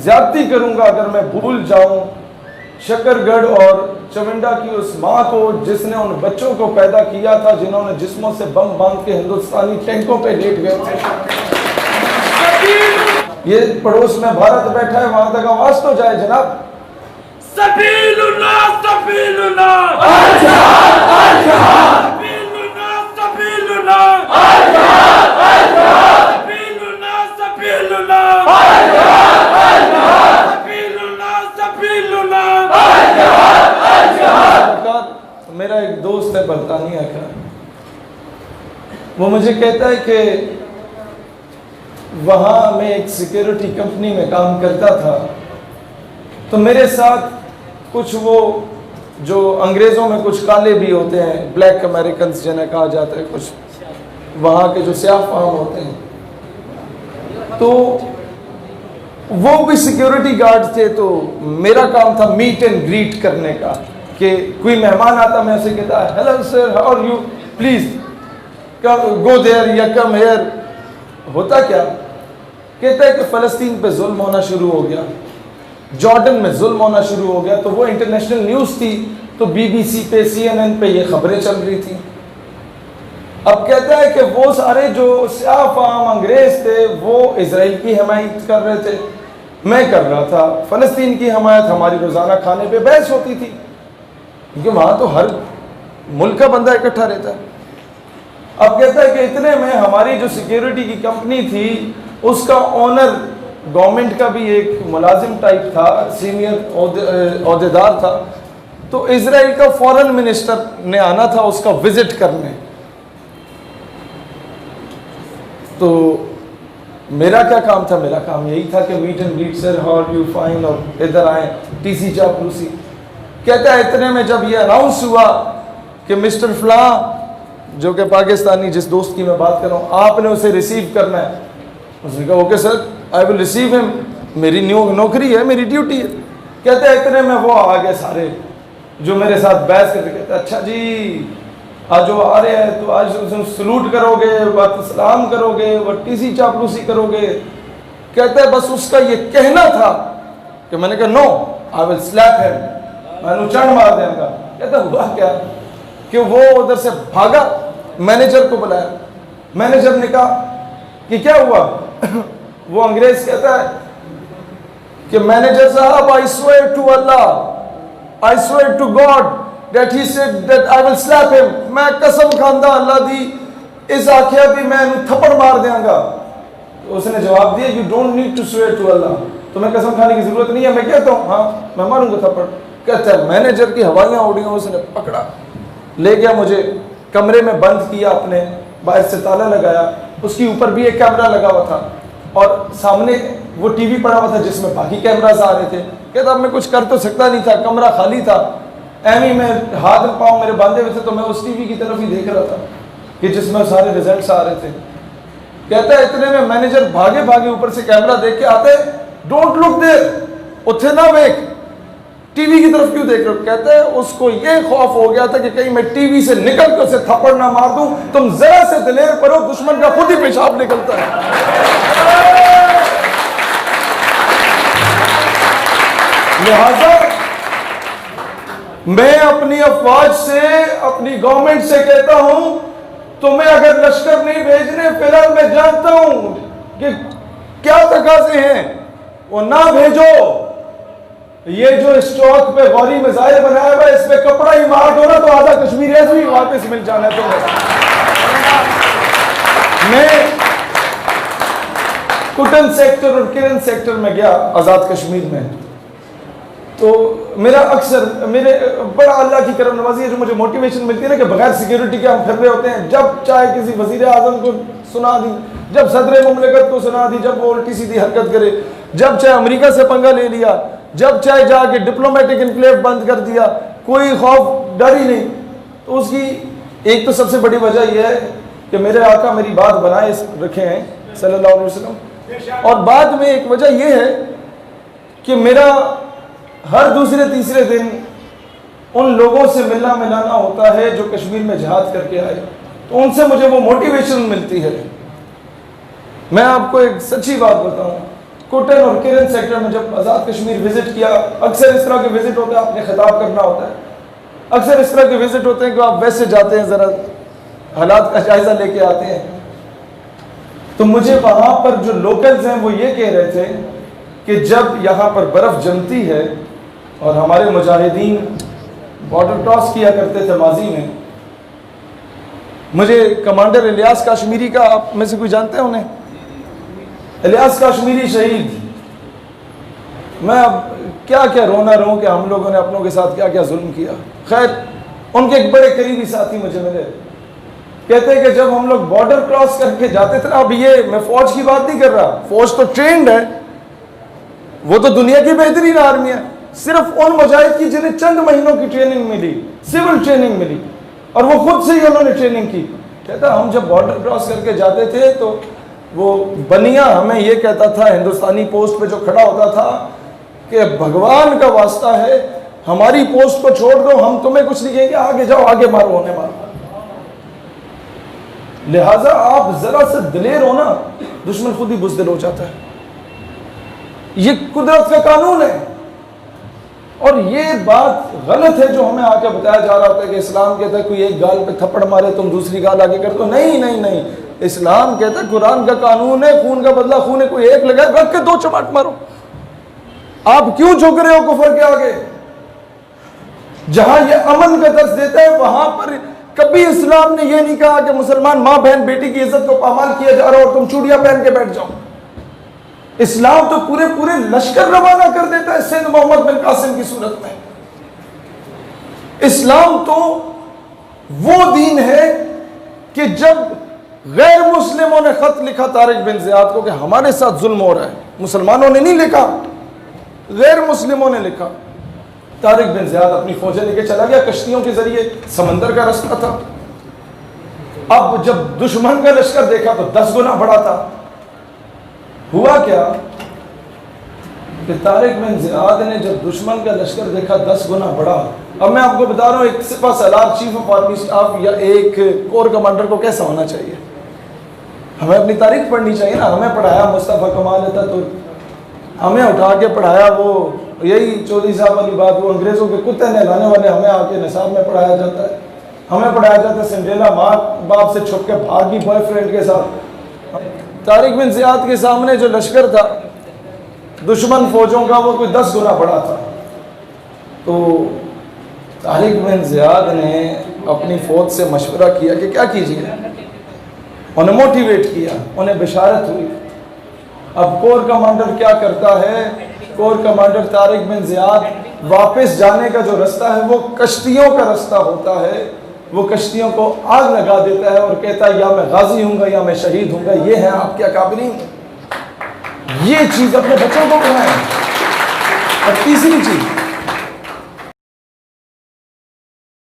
زیادتی کروں گا اگر میں بھول جاؤں شکر گڑھ اور چونڈا کی اس ماں کو جس نے ان بچوں کو پیدا کیا تھا جنہوں نے جسموں سے بم باندھ کے ہندوستانی ٹینکوں پہ لیٹ گئے تھے. یہ پڑوس میں بھارت بیٹھا ہے, وہاں تک آواز تو جائے جناب. سبیلنا سبیلنا الجہاد الجہاد سبیلنا سبیلنا سبیلنا میرا ایک دوست ہے برطانیہ کا, وہ مجھے کہتا ہے کہ وہاں میں ایک سیکیورٹی کمپنی میں کام کرتا تھا, تو میرے ساتھ کچھ وہ جو انگریزوں میں کچھ کالے بھی ہوتے ہیں, بلیک امریکنز جنہیں کہا جاتا ہے, کچھ وہاں کے جو سیاہ فام ہوتے ہیں, تو وہ بھی سیکیورٹی گارڈ تھے. تو میرا کام تھا میٹ اینڈ گریٹ کرنے کا, کہ کوئی مہمان آتا میں اسے کہتا hello sir how are you, please go there یا کم ہیئر. ہوتا کیا, کہتا ہے کہ فلسطین پہ ظلم ہونا شروع ہو گیا, جارڈن میں ظلم ہونا شروع ہو گیا. تو وہ انٹرنیشنل نیوز تھی, تو بی بی سی پہ CNN پہ یہ خبریں چل رہی تھیں. اب کہتا ہے کہ وہ سارے جو سیاہ فام انگریز تھے وہ اسرائیل کی حمایت کر رہے تھے, میں کر رہا تھا فلسطین کی حمایت. ہماری روزانہ کھانے پہ بحث ہوتی تھی, کیونکہ وہاں تو ہر ملک کا بندہ اکٹھا رہتا ہے. اب کہتا ہے کہ اتنے میں ہماری جو سیکیورٹی کی کمپنی تھی اس کا اونر گورنمنٹ کا بھی ایک ملازم ٹائپ تھا, سینئر عہدیدار تھا. تو اسرائیل کا فورن منسٹر نے آنا تھا اس کا وزٹ کرنے. تو میرا کیا کام تھا, میرا کام یہی تھا کہ meet and greet sir how are you fine, اور ادھر آئیں ٹی سی چاپلوسی. کہتا ہے اتنے میں جب یہ اناؤنس ہوا کہ مسٹر فلاں, جو کہ پاکستانی جس دوست کی میں بات کر رہا ہوں, آپ نے اسے ریسیو کرنا ہے. اس نے کہا okay sir I will receive ہم, میری نوکری ہے, میری ڈیوٹی ہے. کہتے ہیں اتنے میں وہ آ گئے سارے جو میرے ساتھ بحث کرتے. کہتے اچھا جی آج وہ آ رہے ہیں تو آج سلوٹ کرو گے, بات سلام کرو گے, وہ ٹی سی چاپلوسی کرو گے. کہتے ہیں بس اس کا یہ کہنا تھا کہ میں نے کہا نو آئی ول سلیپ ہم, میں نے چڑھ مار دیں گا. کہتا ہوا کیا کہ وہ ادھر سے بھاگا, مینیجر کو بلایا. مینیجر نے کہا کہ کیا ہوا. وہ انگریز کہتا ہے کہ مینیجر صاحب I swear to Allah, I swear to God that he said that I will slap him. میں قسم کھاندہ اللہ دی اس آکھیا بھی میں تھپڑ مار دیاں گا. اس نے جواب دیا you don't need to swear to Allah, تمہیں قسم کھانے کی ضرورت نہیں ہے. میں کہتا ہوں ہاں میں ماروں گا تھپڑ. کہتا ہے مینیجر کی ہوائیاں اڑی, اس نے پکڑا, لے گیا مجھے کمرے میں بند کیا, اپنے باہر سے تالا لگایا. اس کے اوپر بھی ایک کیمرہ لگا ہوا تھا اور سامنے وہ ٹی وی پڑا ہوا تھا جس میں باقی کیمراز آ رہے تھے. کہتا اب میں کچھ کر تو سکتا نہیں تھا, کمرہ خالی تھا. ایویں میں ہاتھ پاؤں میرے باندھے ہوئے تھے, تو میں اس ٹی وی کی طرف ہی دیکھ رہا تھا کہ جس میں سارے ریزلٹس آ رہے تھے. کہتا ہے اتنے میں مینیجر بھاگے بھاگے اوپر سے کیمرہ دیکھ کے آتے, ڈونٹ لک دیر, اتھے نہ دیکھ, ٹی وی کی طرف کیوں دیکھ رہے ہو. کہتے ہیں اس کو یہ خوف ہو گیا تھا کہ کہیں میں ٹی وی سے نکل کے اسے تھپڑ نہ مار دوں. تم ذرا سے دلیر پڑو, دشمن کا خود ہی پیشاب نکلتا ہے. لہذا میں اپنی افواج سے, اپنی گورنمنٹ سے کہتا ہوں تمہیں اگر لشکر نہیں بھیجنے, فی الحال میں جانتا ہوں کہ کیا تقاضے ہیں, وہ نہ بھیجو. یہ جو اس چوک پہ غوری میزائل بنایا ہوا ہے, اس پہ کپڑا ہی مار دو نا تو آدھا کشمیر ایسے ہی واپس مل جانا ہے تمہیں. میں کٹن سیکٹر اور کرن سیکٹر میں گیا آزاد کشمیر میں, تو میرا اکثر میرے بڑا اللہ کی کرم نوازی ہے جو مجھے موٹیویشن ملتی ہے نا کہ بغیر سیکیورٹی کے ہم پھر رہے ہوتے ہیں. جب چاہے کسی وزیر اعظم کو سنا دی, جب صدر مملکت کو سنا دی, جب وہ الٹی سیدھی حرکت کرے, جب چاہے امریکہ سے پنگا لے لیا, جب چاہے جا کے ڈپلومیٹک انکلیو بند کر دیا, کوئی خوف ڈر ہی نہیں. تو اس کی ایک تو سب سے بڑی وجہ یہ ہے کہ میرے آقا میری بات بنائے رکھے ہیں صلی اللہ علیہ وسلم, اور بعد میں ایک وجہ یہ ہے کہ میرا ہر دوسرے تیسرے دن ان لوگوں سے ملنا ملانا ہوتا ہے جو کشمیر میں جہاد کر کے آئے, تو ان سے مجھے وہ موٹیویشن ملتی ہے. میں آپ کو ایک سچی بات بتاؤں, کوٹن اور کرن سیکٹر میں جب آزاد کشمیر وزٹ کیا، اکثر اس طرح کے وزٹ ہوتے ہیں، آپ نے خطاب کرنا ہوتا ہے، اکثر اس طرح کے وزٹ ہوتے ہیں کہ آپ ویسے جاتے ہیں، ذرا حالات کا جائزہ لے کے آتے ہیں. تو مجھے وہاں پر جو لوکلز ہیں وہ یہ کہہ رہے تھے کہ جب یہاں پر برف جمتی ہے اور ہمارے مجاہدین بارڈر کراس کیا کرتے تھے ماضی میں، مجھے کمانڈر الیاس کاشمیری کا، آپ میں سے کوئی جانتے ہیں انہیں؟ الیاس کاشمیری شہید. میں اب کیا کیا رونا رہوں کہ ہم لوگوں نے اپنوں کے ساتھ کیا کیا ظلم کیا. خیر، ان کے ایک بڑے قریبی ساتھی مجھے ملے، کہتے ہیں کہ جب ہم لوگ بارڈر کراس کر کے جاتے تھے نا، اب یہ میں فوج کی بات نہیں کر رہا، فوج تو ٹرینڈ ہے، وہ تو دنیا کی بہترین آرمی ہے، صرف ان مجاہد کی جنہیں چند مہینوں کی ٹریننگ ملی، سول ٹریننگ ملی، اور وہ خود سے ہی انہوں نے ٹریننگ کی. کہتا ہم جب بارڈر کراس کر کے جاتے تھے تو وہ بنیا ہمیں یہ کہتا تھا، ہندوستانی پوسٹ پہ جو کھڑا ہوتا تھا، کہ بھگوان کا واسطہ ہے ہماری پوسٹ کو چھوڑ دو، ہم تمہیں کچھ نہیں کہیں گے، آگے جاؤ، آگے مارو، انہیں مارو. لہٰذا آپ ذرا سے دلیر ہونا، دشمن خود ہی بزدل ہو جاتا ہے. یہ قدرت کا قانون ہے. اور یہ بات غلط ہے جو ہمیں آ کے بتایا جا رہا ہوتا ہے کہ اسلام کہتا ہے کوئی ایک گال پہ تھپڑ مارے تم دوسری گال آگے کر دو. نہیں نہیں نہیں، اسلام کہتا ہے قرآن کا قانون ہے، خون کا بدلہ خون ہے، کوئی ایک لگائے رکھ کے دو چماٹ مارو. آپ کیوں جھک رہے ہو کفر کے آگے؟ جہاں یہ امن کا درس دیتا ہے وہاں پر کبھی اسلام نے یہ نہیں کہا کہ مسلمان ماں بہن بیٹی کی عزت کو پامال کیا جا رہا ہے اور تم چوڑیاں پہن کے بیٹھ جاؤ. اسلام تو پورے پورے لشکر روانہ کر دیتا ہے سندھ محمد بن قاسم کی صورت میں. اسلام تو وہ دین ہے کہ جب غیر مسلموں نے خط لکھا طارق بن زیاد کو کہ ہمارے ساتھ ظلم ہو رہا ہے، مسلمانوں نے نہیں لکھا، غیر مسلموں نے لکھا. طارق بن زیاد اپنی فوجیں لے کے چلا گیا کشتیوں کے ذریعے، سمندر کا رستہ تھا. اب جب دشمن کا لشکر دیکھا تو 10 گنا بڑا تھا. ہوا کیا کہ طارق بن زیاد نے جب دشمن کا لشکر دیکھا 10 گنا بڑا، اب میں آپ کو بتا رہا ہوں ایک سپہ سالار چیف آف آرمی اسٹاف یا ایک کور کمانڈر کو کیسا ہونا چاہیے. ہمیں اپنی تاریخ پڑھنی چاہیے نا. ہمیں پڑھایا مصطفیٰ کمال اتاترک، ہمیں اٹھا کے پڑھایا وہ یہی چودھری صاحب والی بات، وہ انگریزوں کے کتے نہلانے والے ہمیں آ کے نصاب میں پڑھایا جاتا ہے. ہمیں پڑھایا جاتا ہے سنڈریلا ماں باپ سے چھپ کے بھاگی بوائے فرینڈ کے ساتھ. طارق بن زیاد کے سامنے جو لشکر تھا دشمن فوجوں کا وہ کوئی 10 گنا بڑا تھا. تو طارق بن زیاد نے اپنی فوج سے مشورہ کیا کہ کیا کیجیے. انہیں موٹیویٹ کیا، انہیں بشارت ہوئی. اب کور کمانڈر کیا کرتا ہے؟ کور کمانڈر طارق بن زیاد واپس جانے کا جو رستہ ہے وہ کشتیوں کا رستہ ہوتا ہے. وہ کشتیوں کو آگ لگا دیتا ہے اور کہتا ہے یا میں غازی ہوں گا یا میں شہید ہوں گا. یہ ہے آپ کے اکابرین. یہ چیز اپنے بچوں کو پڑھائیں. اور تیسری چیز